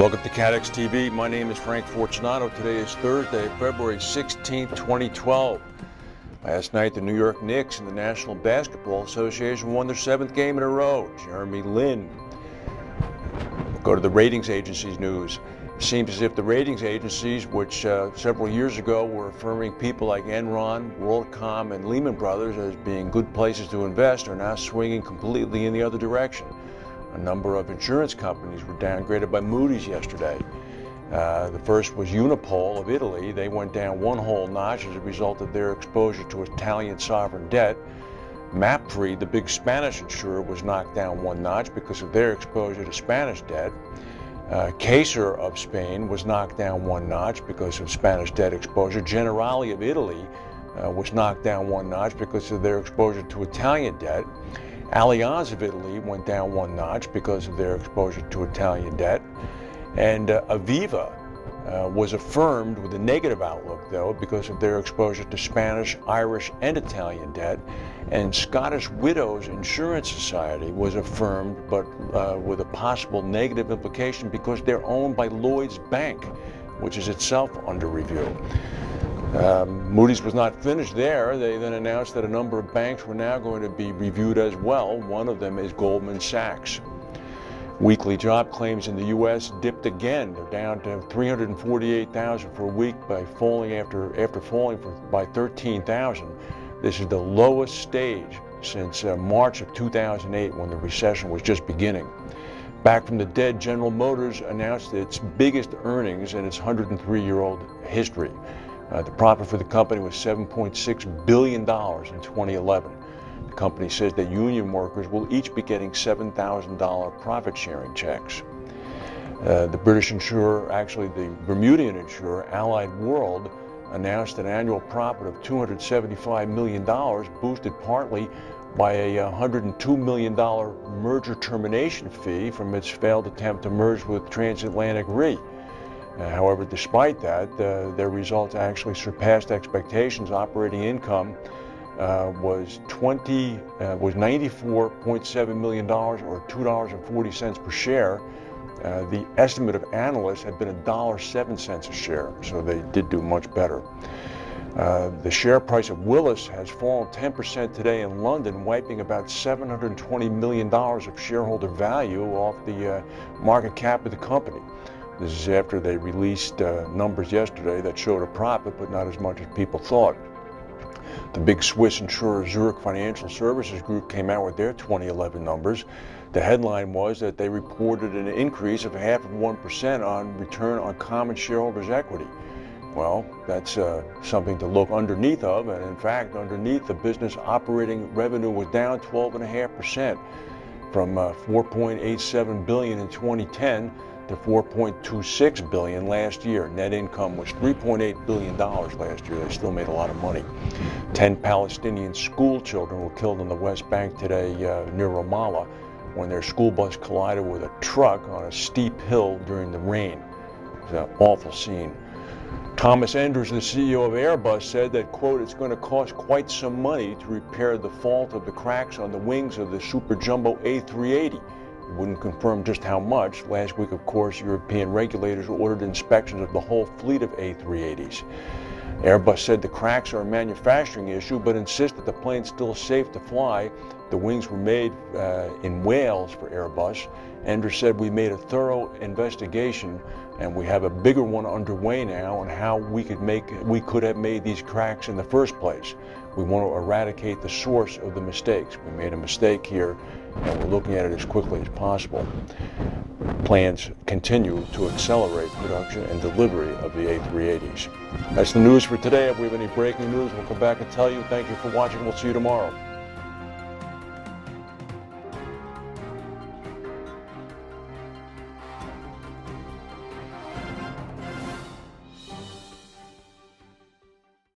Welcome to CATEX TV. My name is Frank Fortunato. Today is Thursday, February 16, 2012. Last night, the New York Knicks and the National Basketball Association won their 7th game in a row. Jeremy Lin. We'll go to the ratings agencies news. It seems as if the ratings agencies, which several years ago were affirming people like Enron, WorldCom, and Lehman Brothers as being good places to invest, are now swinging completely in the other direction. A number of insurance companies were downgraded by Moody's yesterday. The first was Unipol of Italy. They went down one whole notch as a result of their exposure to Italian sovereign debt. MAPFRE, the big Spanish insurer, was knocked down one notch because of their exposure to Spanish debt. Caser of Spain was knocked down one notch because of Spanish debt exposure. Generali of Italy was knocked down one notch because of their exposure to Italian debt. Allianz of Italy went down one notch because of their exposure to Italian debt. And Aviva was affirmed with a negative outlook, though, because of their exposure to Spanish, Irish, and Italian debt. And Scottish Widows Insurance Society was affirmed, but with a possible negative implication because they're owned by Lloyds Bank, which is itself under review. Moody's was not finished there. They then announced that a number of banks were now going to be reviewed as well. One of them is Goldman Sachs. Weekly job claims in the U.S. dipped again. They're down to 348,000 for a week by falling after falling by 13,000. This is the lowest stage since March of 2008, when the recession was just beginning. Back from the dead, General Motors announced its biggest earnings in its 103-year-old history. The profit for the company was $7.6 billion in 2011. The company says that union workers will each be getting $7,000 profit-sharing checks. The British insurer, actually the Bermudian insurer, Allied World, announced an annual profit of $275 million, boosted partly by a $102 million merger termination fee from its failed attempt to merge with Transatlantic Re. However, despite that, their results actually surpassed expectations. Operating income was $94.7 million, or $2.40 per share. The estimate of analysts had been $1.07 a share, so they did do much better. The share price of Willis has fallen 10% today in London, wiping about $720 million of shareholder value off the market cap of the company. This is after they released numbers yesterday that showed a profit, but not as much as people thought. The big Swiss insurer Zurich Financial Services Group came out with their 2011 numbers. The headline was that they reported an increase of 0.5% on return on common shareholders' equity. Well, that's something to look underneath of, and in fact, underneath, the business operating revenue was down 12.5%, from $4.87 billion in 2010 to $4.26 billion last year. Net income was $3.8 billion last year. They still made a lot of money. 10 Palestinian school children were killed on the West Bank today near Ramallah when their school bus collided with a truck on a steep hill during the rain. It was an awful scene. Thomas Enders, the CEO of Airbus, said that, quote, it's going to cost quite some money to repair the fault of the cracks on the wings of the super jumbo A380. Wouldn't confirm just how much. Last week, of course, European regulators ordered inspections of the whole fleet of A380s. Airbus said the cracks are a manufacturing issue, but insists that the plane's still safe to fly. The wings were made in Wales for Airbus. Enders said, we made a thorough investigation, and we have a bigger one underway now on how we could have made these cracks in the first place. We want to eradicate the source of the mistakes. We made a mistake here, and we're looking at it as quickly as possible. Plans continue to accelerate production and delivery of the A380s. That's the news for today. If we have any breaking news, we'll come back and tell you. Thank you for watching. We'll see you tomorrow.